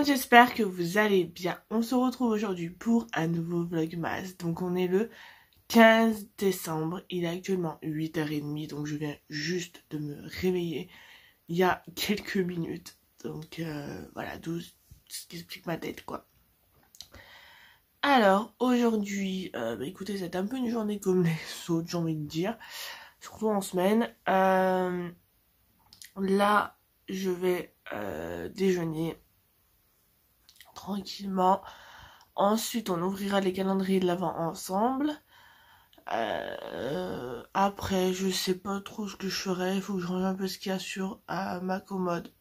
monde, j'espère que vous allez bien. On se retrouve aujourd'hui pour un nouveau vlogmas. Donc on est le 15 décembre, il est actuellement 8h30, donc je viens juste de me réveiller il y a quelques minutes. Donc voilà, tout ce qui explique ma tête quoi. Alors aujourd'hui, écoutez, c'est un peu une journée comme les autres, j'ai envie de dire, surtout en semaine. Là, je vais déjeuner tranquillement. Ensuite, on ouvrira les calendriers de l'Avent ensemble. Après, je sais pas trop ce que je ferai. Il faut que je range un peu ce qu'il y a sur ma commode.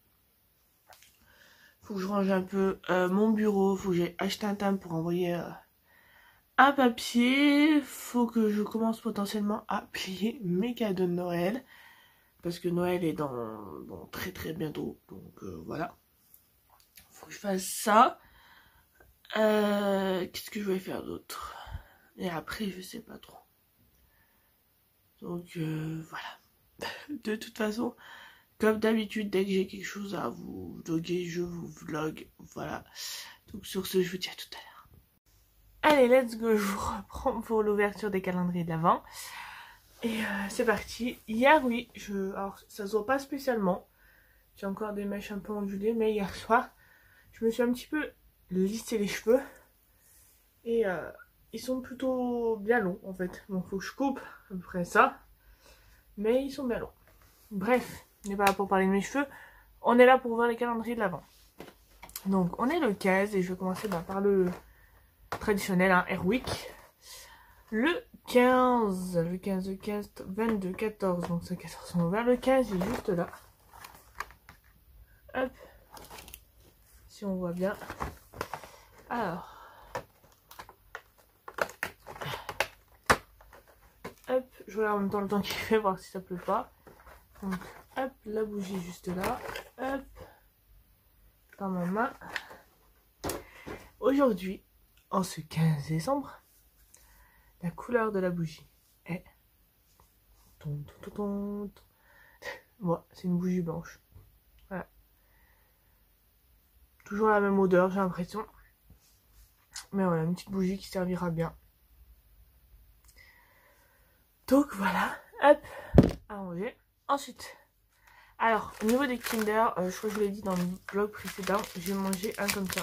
Faut que je range un peu mon bureau. Faut que j'aille acheter un timbre pour envoyer un papier. Faut que je commence potentiellement à plier mes cadeaux de Noël. Parce que Noël est dans très très bientôt. Donc voilà. Faut que je fasse ça. Qu'est-ce que je vais faire d'autre? Et après, je sais pas trop. Donc voilà. De toute façon, comme d'habitude, dès que j'ai quelque chose à vous vlogger, je vous vlog. Voilà. Donc sur ce, je vous dis à tout à l'heure. Allez, let's go. Je vous reprends pour l'ouverture des calendriers de l'Avent. Et c'est parti. Hier, oui, alors ça se voit pas spécialement. J'ai encore des mèches un peu ondulées, mais hier soir, je me suis un petit peu lissé les cheveux. Et ils sont plutôt bien longs en fait. Bon, faut que je coupe à peu près ça. Mais ils sont bien longs. Bref, on n'est pas là pour parler de mes cheveux. On est là pour voir les calendriers de l'Avent. Donc on est le 15 et je vais commencer par le traditionnel, hein, Airwick. Le 15, 22, 14. Donc c'est 14 sont ouverts. Le 15 est juste là. Hop. Si on voit bien. Alors. Hop, je regarde en même temps le temps qu'il fait, voir si ça pleut pas. Donc, hop, la bougie juste là. Hop, dans ma main. Aujourd'hui, en ce 15 décembre, la couleur de la bougie est... Bon, c'est une bougie blanche. Voilà. Toujours la même odeur, j'ai l'impression. Mais voilà, une petite bougie qui servira bien. Donc voilà, hop, à ranger. Ensuite, alors au niveau des Kinder, je crois que je vous l'ai dit dans le vlog précédent, j'ai mangé un comme ça.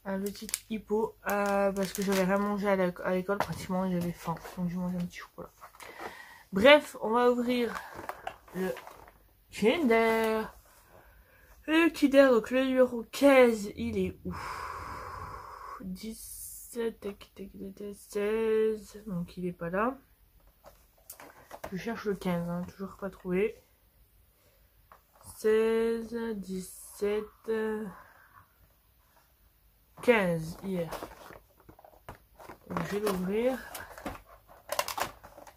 Un petit hippo, parce que j'avais rien mangé à l'école pratiquement et j'avais faim. Donc j'ai mangé un petit chocolat. Bref, on va ouvrir le Kinder. Le Kinder, donc le numéro 15, il est où? 17, 16, donc il est pas là. Je cherche le 15, hein, toujours pas trouvé. 16, 17, 15 hier. Donc, je vais l'ouvrir.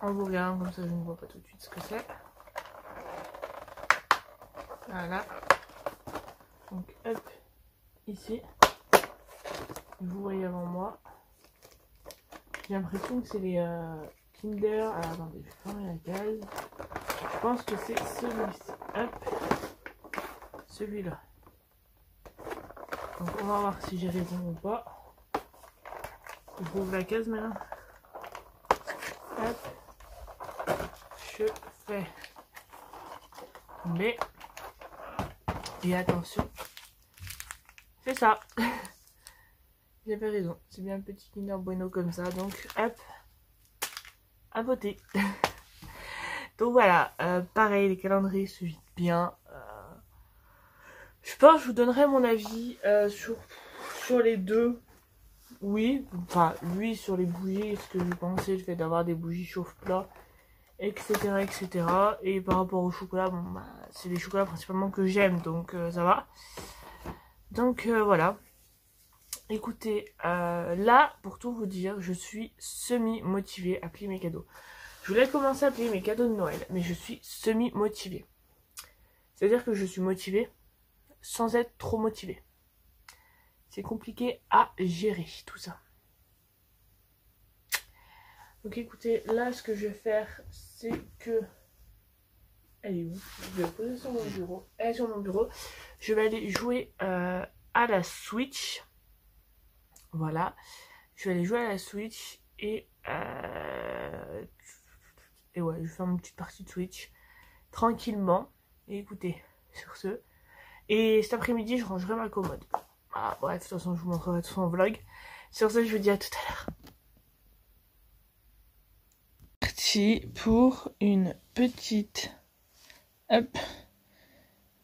En vous regardant comme ça, je ne vois pas tout de suite ce que c'est. Voilà. Donc hop, ici. Vous voyez avant moi. J'ai l'impression que c'est les Kinder. Alors attendez, je vais fermer la case. Je pense que c'est celui-ci. Hop. Celui-là. Donc on va voir si j'ai raison ou pas. Je ouvre la case maintenant. Hop. Je fais. Mais. Et attention. C'est ça. J'avais raison. C'est bien un petit Kinder Bueno comme ça. Donc hop. À voter. Donc voilà, pareil, les calendriers se vident bien. Je pense que je vous donnerai mon avis sur les deux. Oui, enfin, lui sur les bougies, ce que je pensais, le fait d'avoir des bougies chauffe-plat, etc., etc. Et par rapport au chocolat, bon, c'est les chocolats principalement que j'aime, donc ça va. Donc voilà. Écoutez, là, pour tout vous dire, je suis semi-motivée à plier mes cadeaux. Je voulais commencer à plier mes cadeaux de Noël, mais je suis semi-motivée. C'est-à-dire que je suis motivée sans être trop motivée. C'est compliqué à gérer tout ça. Donc écoutez, là ce que je vais faire, c'est que... Elle est où? Je vais la poser sur mon bureau. Elle est sur mon bureau. Je vais aller jouer à la Switch. Voilà. Je vais aller jouer à la Switch et ouais, je vais faire une petite partie de Switch tranquillement. Et écoutez, sur ce. Et cet après-midi, je rangerai ma commode. Ah, bref, de toute façon, je vous montrerai tout ça en vlog. Sur ce, je vous dis à tout à l'heure. Parti pour une petite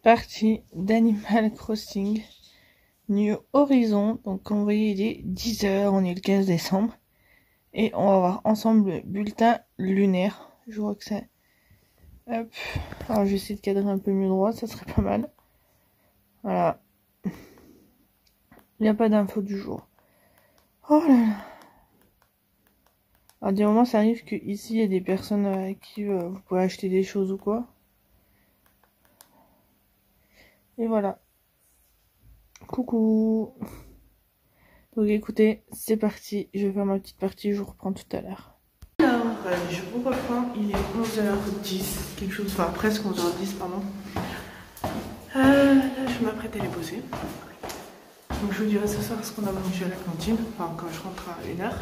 partie d'Animal Crossing New Horizon. Donc, comme vous voyez, il est 10 h, on est le 15 décembre. Et on va voir ensemble le bulletin lunaire. Je vois que c'est... Hop. Alors, je vais essayer de cadrer un peu mieux droit, ça serait pas mal. Voilà. Il n'y a pas d'infos du jour. Oh là là. Alors, des moments, ça arrive que ici il y a des personnes à qui vous pouvez acheter des choses ou quoi. Et voilà. Coucou. Donc écoutez, c'est parti. Je vais faire ma petite partie, je vous reprends tout à l'heure. Alors, je vous reprends. Il est 11 h 10, quelque chose, enfin presque 11 h 10, pardon. Là, je m'apprête à les poser. Donc je vous dirai ce soir ce qu'on a mangé à la cantine, enfin quand je rentre à 1 h.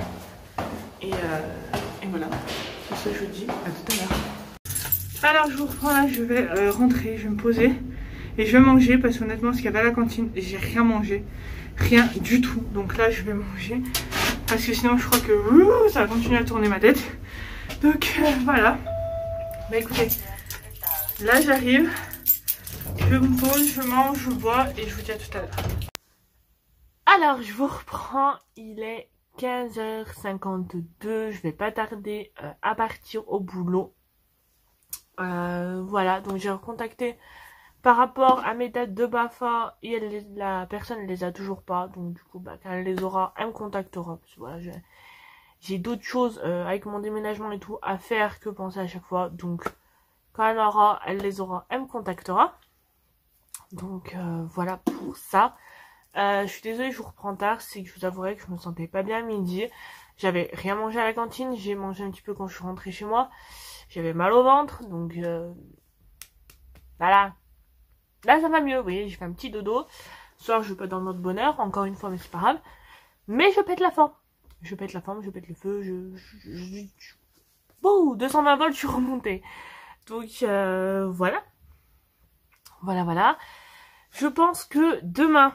Et voilà, sur ce je vous dis à tout à l'heure. Alors je vous reprends là, je vais rentrer, je vais me poser et je vais manger parce qu'honnêtement ce qu'il y avait à la cantine, j'ai rien mangé, rien du tout. Donc là je vais manger parce que sinon je crois que ça va continuer à tourner ma tête. Donc voilà, bah écoutez, là j'arrive, je me pose, je mange, je bois et je vous dis à tout à l'heure. Alors je vous reprends, il est 15 h 52, je vais pas tarder à partir au boulot. Voilà, donc j'ai recontacté par rapport à mes dates de BAFA et la personne ne les a toujours pas. Donc du coup, bah, quand elle les aura, elle me contactera. Parce que voilà, j'ai d'autres choses avec mon déménagement et tout à faire que penser à chaque fois. Donc quand elle les aura, elle me contactera. Donc voilà pour ça. Je suis désolée, je vous reprends tard. C'est que je vous avouerai que je me sentais pas bien à midi. J'avais rien mangé à la cantine. J'ai mangé un petit peu quand je suis rentrée chez moi. J'avais mal au ventre. Donc voilà. Là ça va mieux. Vous voyez, j'ai fait un petit dodo. Ce soir je vais pas dans le mode bonheur. Encore une fois, mais c'est pas grave. Mais je pète la forme. Je pète la forme, je pète le feu. Bouh, 220 volts, je suis remontée. Donc voilà. Voilà. Je pense que demain...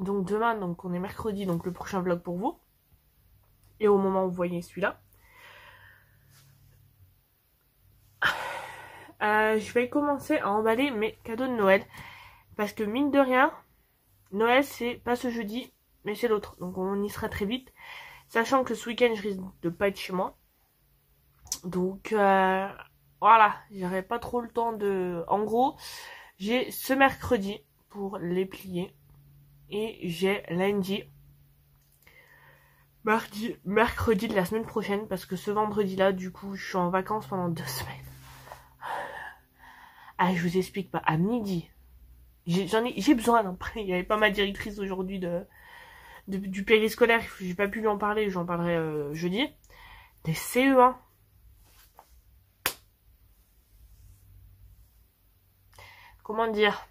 Donc demain, donc on est mercredi, donc le prochain vlog pour vous. Et au moment où vous voyez celui-là. Je vais commencer à emballer mes cadeaux de Noël. Parce que mine de rien, Noël c'est pas ce jeudi, mais c'est l'autre. Donc on y sera très vite. Sachant que ce week-end je risque de pas être chez moi. Donc voilà, j'aurai pas trop le temps de... En gros, j'ai ce mercredi pour les plier. Et j'ai lundi, mardi, mercredi de la semaine prochaine. Parce que ce vendredi-là, du coup, je suis en vacances pendant 2 semaines. Ah, je vous explique pas. À midi, j'ai besoin d'en parler. Il y avait pas ma directrice aujourd'hui du périscolaire. J'ai pas pu lui en parler. J'en parlerai jeudi. Des CE1. Comment dire?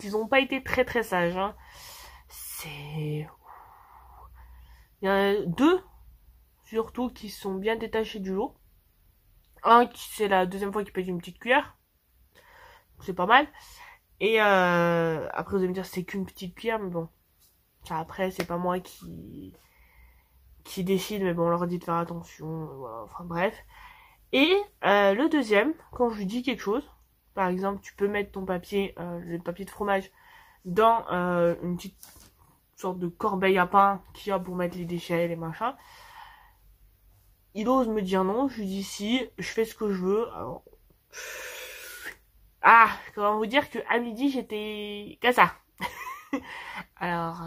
Ils ont pas été très très sages. Hein. C'est... Il y en a 2, surtout, qui sont bien détachés du lot. Un, c'est la deuxième fois qu'il pète une petite cuillère. C'est pas mal. Et après, vous allez me dire, c'est qu'une petite cuillère, mais bon. Ça, après, c'est pas moi qui décide, mais bon, on leur dit de faire attention. Voilà, enfin, bref. Et le deuxième, quand je lui dis quelque chose, par exemple, tu peux mettre ton papier, le papier de fromage, dans une petite sorte de corbeille à pain qu'il y a pour mettre les déchets, les machins. Il ose me dire non, je lui dis si, je fais ce que je veux. Alors... Ah, comment vous dire que à midi j'étais comme ça. Alors,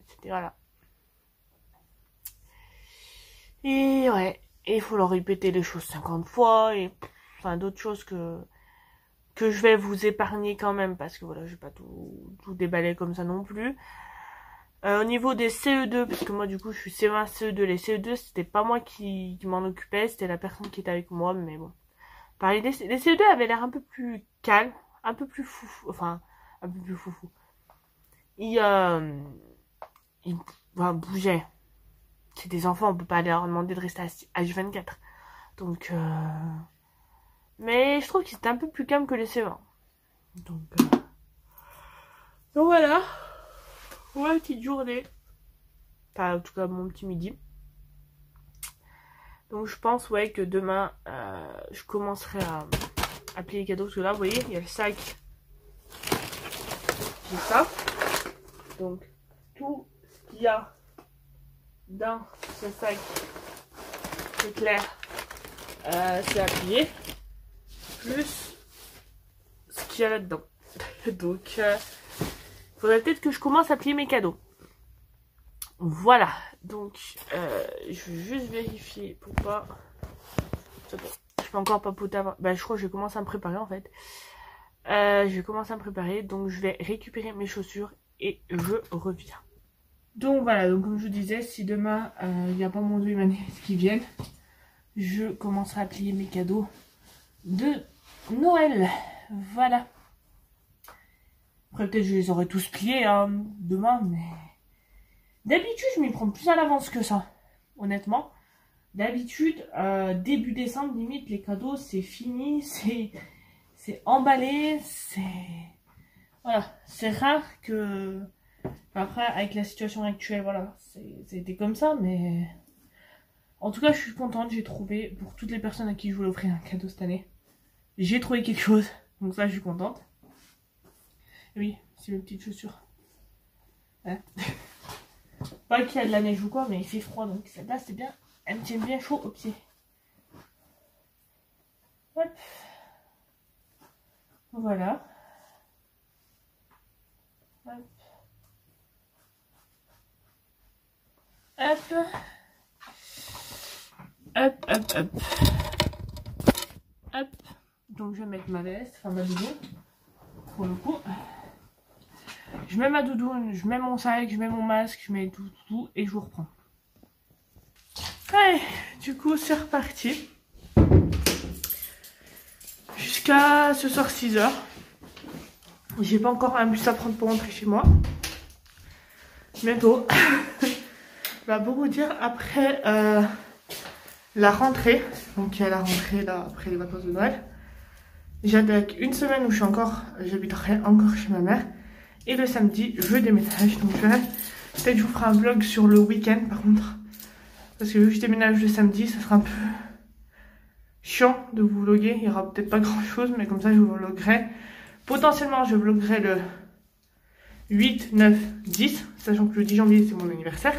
c'était voilà. Et ouais, et il faut leur répéter les choses 50 fois et enfin d'autres choses que je vais vous épargner quand même parce que voilà, je vais pas tout déballer comme ça non plus. Au niveau des CE2, parce que moi du coup je suis CE1, CE2, les CE2 c'était pas moi qui m'en occupais, c'était la personne qui était avec moi, mais bon. Pareil, les CE2 avaient l'air un peu plus calmes, un peu plus foufou, enfin, un peu plus foufou. ils bougeaient. C'est des enfants, on peut pas leur demander de rester H24. Donc, mais je trouve que c'était un peu plus calme que les CE1. Donc voilà. Ouais, petite journée. Enfin, en tout cas, mon petit midi. Donc je pense, ouais, que demain, je commencerai à plier les cadeaux. Parce que là, vous voyez, il y a le sac. J'ai ça. Donc, tout ce qu'il y a dans ce sac, c'est clair, c'est à plier. Plus ce qu'il y a là-dedans. Donc, il faudrait peut-être que je commence à plier mes cadeaux. Voilà. Donc, je vais juste vérifier pour pas... C'est bon. Je peux encore papoter avant. Bah, je crois que je vais commencer à me préparer en fait. Je vais commencer à me préparer. Donc, je vais récupérer mes chaussures et je reviens. Donc, voilà. Donc, comme je vous disais, si demain, il n'y a pas mon Dieu humaniste qui viennent, je commencerai à plier mes cadeaux de Noël. Voilà. Après, peut-être je les aurai tous pliés hein, demain, mais... D'habitude, je m'y prends plus à l'avance que ça, honnêtement. D'habitude, début décembre, limite, les cadeaux, c'est fini, c'est emballé, c'est... Voilà, c'est rare que... Après, avec la situation actuelle, voilà, c'était comme ça, mais... En tout cas, je suis contente, j'ai trouvé, pour toutes les personnes à qui je voulais offrir un cadeau cette année, j'ai trouvé quelque chose, donc ça, je suis contente. Et oui, c'est mes petites chaussures. Hein. Pas qu'il y a de la neige ou quoi, mais il fait froid, donc celle-là, c'est bien. Elle me tient bien chaud au pied. Hop. Voilà. Hop. Hop. Hop, hop, hop. Hop. Donc je vais mettre ma veste, enfin ma doudoune, pour le coup. Je mets ma doudoune, je mets mon sac, je mets mon masque, je mets tout et je vous reprends. Allez, du coup c'est reparti. Jusqu'à ce soir 6h. J'ai pas encore un bus à prendre pour rentrer chez moi. Bientôt. Va beaucoup dire après la rentrée. Donc il y a la rentrée là après les vacances de Noël. J'attaque une semaine où j'habiterai encore chez ma mère. Et le samedi, je déménage. Donc peut-être je vous ferai un vlog sur le week-end par contre. Parce que vu que je déménage le samedi, ça sera un peu chiant de vous vlogger. Il n'y aura peut-être pas grand chose, mais comme ça je vous vloggerai. Potentiellement, je vloggerai le 8, 9, 10. Sachant que le 10 janvier, c'est mon anniversaire.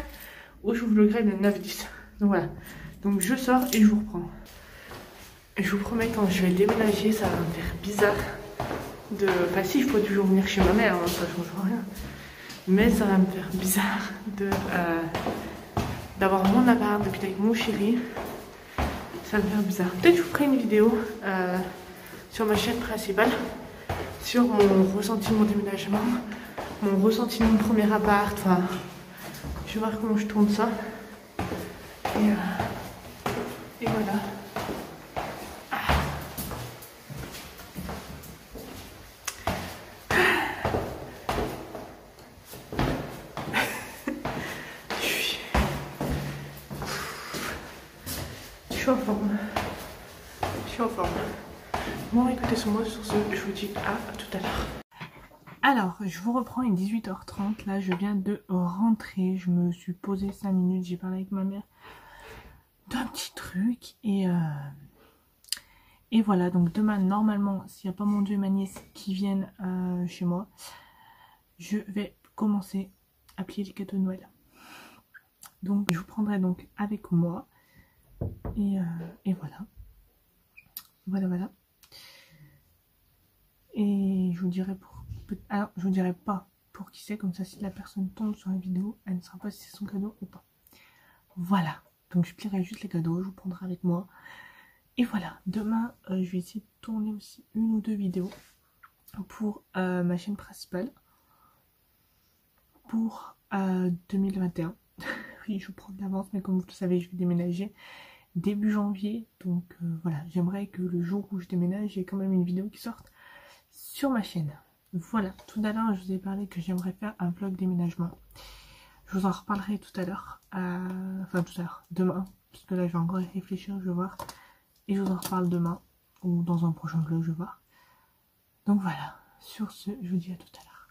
Ou je vous vloggerai le 9, 10. Donc voilà. Donc je sors et je vous reprends. Et je vous promets, quand je vais déménager, ça va me faire bizarre. Enfin si, je peux toujours venir chez ma mère, hein, ça change rien. Mais ça va me faire bizarre d'avoir mon appart, d'habiter avec mon chéri. Ça va me faire bizarre. Peut-être je vous ferai une vidéo sur ma chaîne principale. Sur mon ressenti de mon déménagement. Mon ressenti de mon premier appart. Enfin, je vais voir comment je tourne ça. Et voilà. Je suis en forme. Je suis en forme. Bon, écoutez sur moi, sur ce, je vous dis à tout à l'heure. Alors, je vous reprends, il est 18h30. Là, je viens de rentrer. Je me suis posée 5 minutes. J'ai parlé avec ma mère d'un petit truc. Et voilà. Donc, demain, normalement, s'il n'y a pas mon Dieu et ma nièce qui viennent chez moi, je vais commencer à plier les cadeaux de Noël. Donc, je vous prendrai donc avec moi. Et voilà. Voilà. Et je vous dirai alors, je vous dirai pas pour qui c'est, comme ça si la personne tombe sur la vidéo, elle ne saura pas si c'est son cadeau ou pas. Voilà. Donc je plierai juste les cadeaux, je vous prendrai avec moi. Et voilà. Demain, je vais essayer de tourner aussi 1 ou 2 vidéos pour ma chaîne principale. Pour 2021. Oui, je prends de l'avance, mais comme vous le savez, je vais déménager début janvier. Donc voilà, j'aimerais que le jour où je déménage, j'ai quand même une vidéo qui sorte sur ma chaîne. Voilà, tout à l'heure je vous ai parlé que j'aimerais faire un vlog déménagement. Je vous en reparlerai tout à l'heure, enfin tout à l'heure, demain, parce que là je vais encore y réfléchir, je vais voir. Et je vous en reparle demain, ou dans un prochain vlog, je vais voir. Donc voilà, sur ce, je vous dis à tout à l'heure.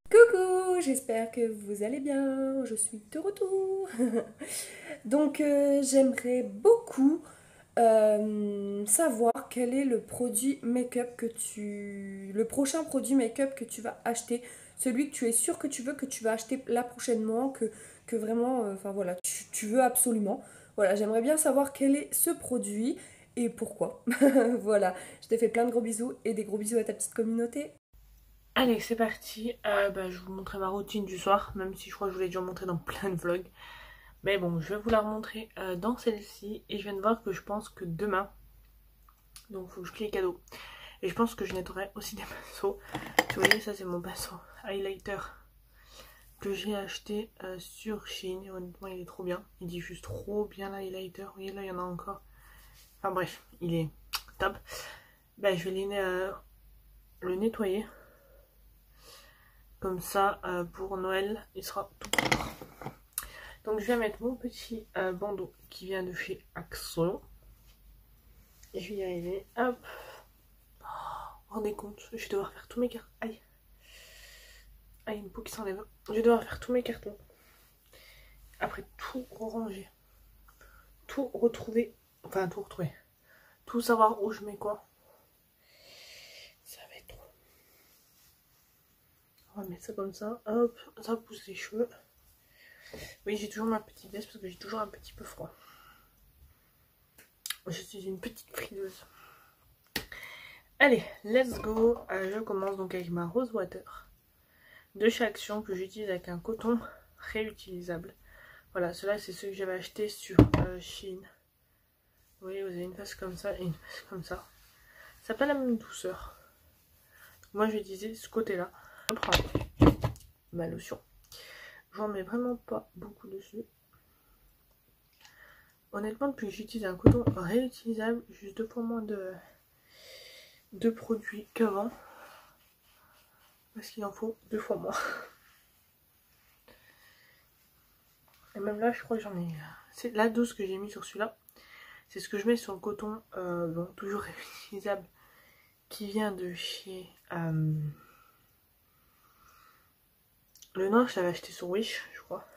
Coucou, j'espère que vous allez bien, je suis de retour. Donc j'aimerais beaucoup savoir quel est le produit make-up le prochain produit make-up que tu vas acheter, celui que tu es sûr que tu veux, que tu vas acheter là prochainement, que vraiment, enfin voilà, tu veux absolument. Voilà, j'aimerais bien savoir quel est ce produit et pourquoi. Voilà, je te fais plein de gros bisous et des gros bisous à ta petite communauté. Allez, c'est parti. Je vous montrer ma routine du soir, même si je crois que je vous l'ai déjà montré dans plein de vlogs. Mais bon, je vais vous la remontrer dans celle-ci. Et je viens de voir que je pense que demain, donc il faut que je clique cadeau. Et je pense que je nettoierai aussi des pinceaux. Vous voyez, ça c'est mon pinceau highlighter que j'ai acheté sur Shein. Et honnêtement, il est trop bien. Il diffuse trop bien l'highlighter. Vous voyez, là, il y en a encore. Enfin bref, il est top. Je vais le nettoyer. Comme ça, pour Noël, il sera tout propre. Donc je vais mettre mon petit bandeau qui vient de chez Axo. Et je vais y arriver. Hop. Oh, vous vous rendez compte, je vais devoir faire tous mes cartons. Aïe. Aïe, une peau qui s'enlève. Je vais devoir faire tous mes cartons. Après tout ranger. Tout retrouver. Enfin, tout retrouver. Tout savoir où je mets quoi. Ça va être trop. On va mettre ça comme ça. Hop. Ça pousse les cheveux. Oui, j'ai toujours ma petite veste parce que j'ai toujours un petit peu froid. Je suis une petite frileuse. Allez, let's go. Je commence donc avec ma Rose Water de chez Action que j'utilise avec un coton réutilisable. Voilà, ceux-là c'est ceux que j'avais acheté sur Shein. Vous voyez, vous avez une face comme ça et une face comme ça. Ça n'a pas la même douceur. Moi je vais utiliser ce côté-là. Je prends ma lotion. J'en mets vraiment pas beaucoup dessus. Honnêtement, depuis que j'utilise un coton réutilisable, juste 2 fois moins de produits qu'avant. Parce qu'il en faut 2 fois moins. Et même là, je crois que j'en ai... C'est la dose que j'ai mis sur celui-là. C'est ce que je mets sur le coton, bon, toujours réutilisable, qui vient de chez... Le noir, je l'avais acheté sur Wish, je crois.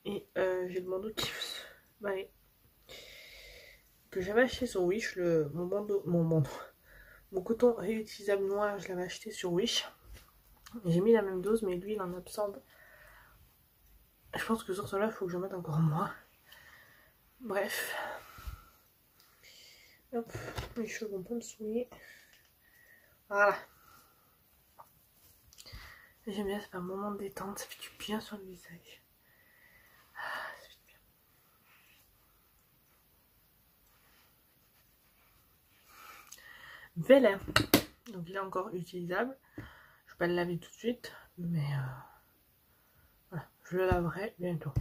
Et j'ai le bandeau qui... que j'avais acheté sur Wish, mon coton réutilisable noir, je l'avais acheté sur Wish. J'ai mis la même dose, mais lui, il en absorbe. Je pense que sur cela, il faut que je mette encore moins. Bref. Hop, mes cheveux vont pas me souiller. Voilà. J'aime bien, c'est un moment de détente, ça fait du bien sur le visage. Ça fait du bien. Voilà. Donc il est encore utilisable. Je vais pas le laver tout de suite, mais voilà, je le laverai bientôt.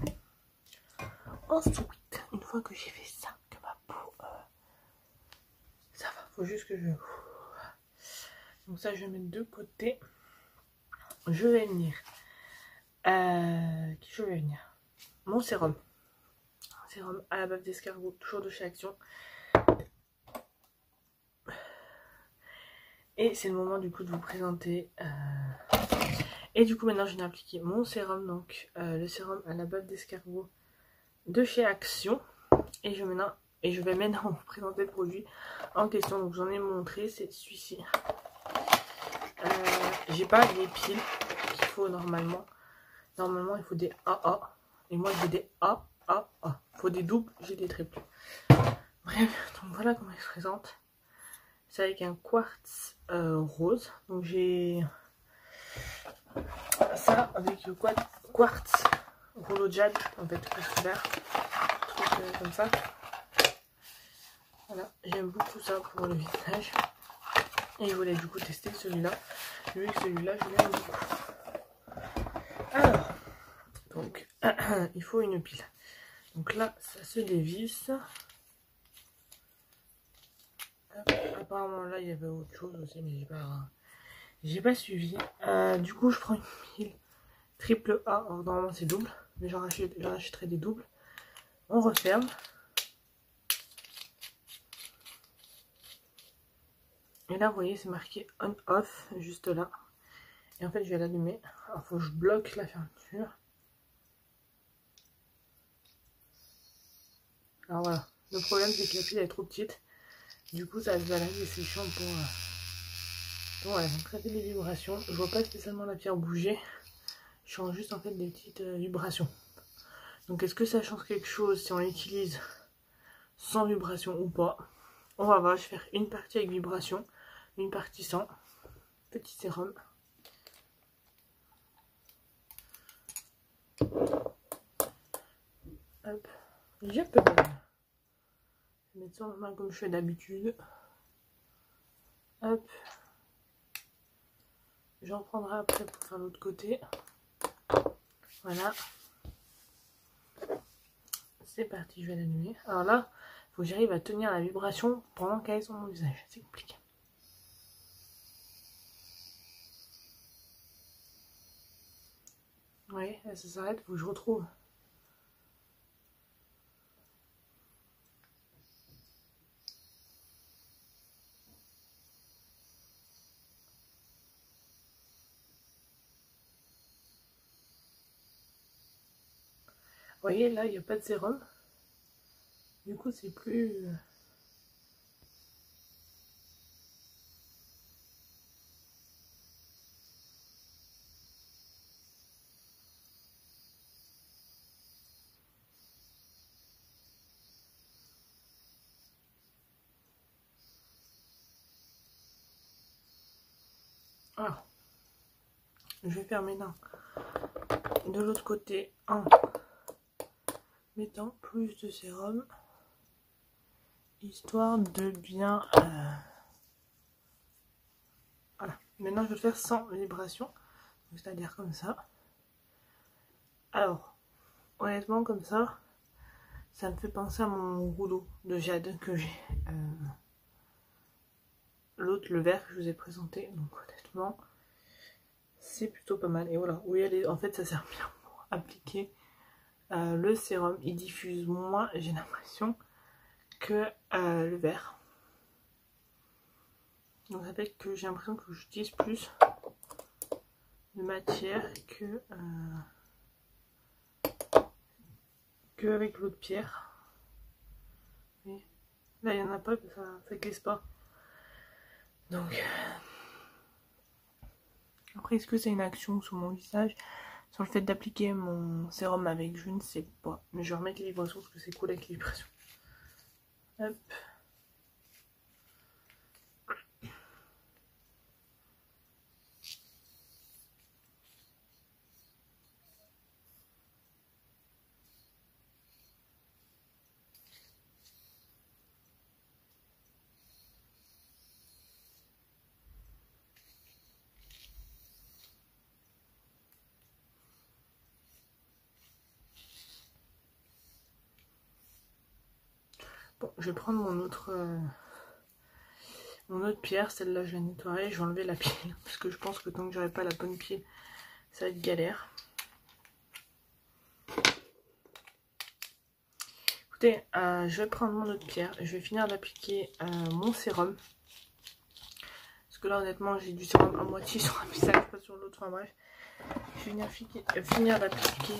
Ensuite, une fois que j'ai fait ça, que ma peau, ça va, faut juste que je... Donc ça, je vais mettre de côté. Je vais venir. Je vais venir. Mon sérum. Sérum à la bave d'escargot, toujours de chez Action. Et c'est le moment du coup de vous présenter. Et du coup maintenant je viens appliquer mon sérum, donc le sérum à la bave d'escargot de chez Action. Et je vais maintenant vous présenter le produit en question. Donc j'en ai montré, c'est celui-ci. J'ai pas les piles qu'il faut normalement. Normalement il faut des AA. Et moi j'ai des AAA. Il faut des doubles, j'ai des triples. Bref, donc voilà comment il se présente. C'est avec un quartz rose. Donc j'ai ça avec le quartz rouleau jade en fait vert. Truc comme ça. Voilà, j'aime beaucoup ça pour le visage. Et je voulais du coup tester celui-là. Vu que celui-là je l'aime beaucoup. Alors, donc il faut une pile. Donc là ça se dévisse. Apparemment là il y avait autre chose aussi mais j'ai pas J'ai pas suivi. Du coup, je prends une pile triple A. Alors, normalement, c'est double. Mais j'en achèterai des doubles. On referme. Et là, vous voyez, c'est marqué on-off, juste là. Et en fait, je vais l'allumer. Alors, il faut que je bloque la fermeture. Alors voilà. Le problème, c'est que la pile est trop petite. Du coup, ça se balade et c'est chiant pour... Donc voilà, donc ça fait des vibrations. Je vois pas spécialement la pierre bouger. Je sens juste en fait des petites vibrations. Donc est-ce que ça change quelque chose si on l'utilise sans vibration ou pas? On va voir, je vais faire une partie avec vibration, une partie sans. Petit sérum. Hop. Je peux mettre ça en main comme je fais d'habitude. Hop. J'en prendrai après pour faire l'autre côté. Voilà. C'est parti, je vais l'allumer. Alors là, il faut que j'arrive à tenir la vibration pendant qu'elle est sur mon visage. C'est compliqué. Oui, ça s'arrête, il faut que je retrouve. Vous voyez, là, il n'y a pas de sérum. Du coup, c'est plus... Alors, je vais faire mes dents de l'autre côté en mettant plus de sérum, histoire de bien... Voilà. Maintenant, je vais le faire sans vibration, c'est-à-dire comme ça. Alors, honnêtement, comme ça, ça me fait penser à mon rouleau de jade que j'ai. L'autre, le vert que je vous ai présenté. Donc, honnêtement, c'est plutôt pas mal. Et voilà, oui, en fait, ça sert bien pour appliquer le sérum. Il diffuse moins, j'ai l'impression, que le vert. Donc, ça fait que j'ai l'impression que j'utilise plus de matière que avec l'autre pierre. Mais là, il n'y en a pas, ça glisse pas. Donc, après, est-ce que c'est une action sur mon visage, sur le fait d'appliquer mon sérum avec, je ne sais pas. Mais je vais remettre les vibrations parce que c'est cool avec les vibrations. Hop. Bon, je vais prendre mon autre pierre, celle-là je la nettoierai, je vais enlever la pile, parce que je pense que tant que j'aurai pas la bonne pile, ça va être galère. Écoutez, je vais prendre mon autre pierre, je vais finir d'appliquer mon sérum. Parce que là honnêtement j'ai du sérum à moitié sur un visage, pas sur l'autre, enfin bref. Je vais finir d'appliquer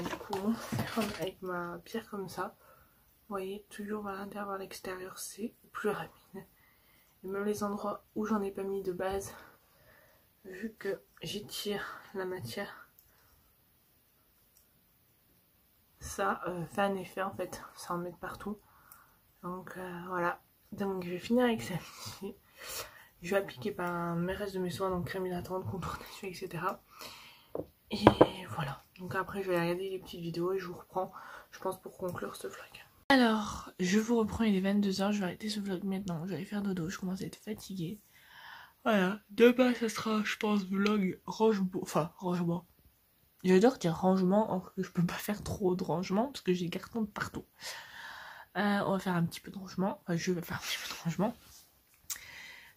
du coup mon sérum avec ma pierre comme ça. Vous voyez, toujours à l'intérieur, à l'extérieur, c'est plus rapide. Et même les endroits où j'en ai pas mis de base, vu que j'étire la matière, ça fait un effet en fait, ça en met partout. Donc voilà, donc je vais finir avec celle-ci. Je vais appliquer mes restes de mes soins, donc crème hydratante, contour des yeux, etc. Et voilà, donc après je vais regarder les petites vidéos et je vous reprends, je pense, pour conclure ce vlog. Alors, je vous reprends, il est 22 h, je vais arrêter ce vlog maintenant, je vais aller faire dodo, je commence à être fatiguée. Voilà, demain ça sera, je pense, vlog rangement. J'adore dire rangement, alors que je peux pas faire trop de rangement, parce que j'ai des cartons de partout. On va faire un petit peu de rangement, enfin je vais faire un petit peu de rangement.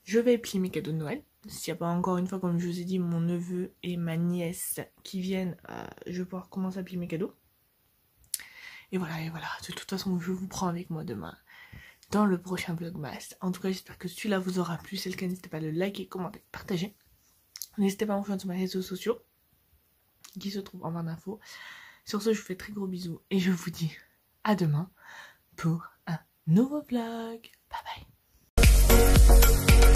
Je vais plier mes cadeaux de Noël, S'il n'y a pas encore une fois, comme je vous ai dit, mon neveu et ma nièce qui viennent, je vais pouvoir commencer à plier mes cadeaux. Et voilà, de toute façon, je vous prends avec moi demain dans le prochain vlogmas. En tout cas, j'espère que celui-là vous aura plu. Si c'est le cas, n'hésitez pas à le liker, commenter, partager. N'hésitez pas à me rejoindre sur mes réseaux sociaux qui se trouvent en barre d'infos. Sur ce, je vous fais très gros bisous et je vous dis à demain pour un nouveau vlog. Bye bye.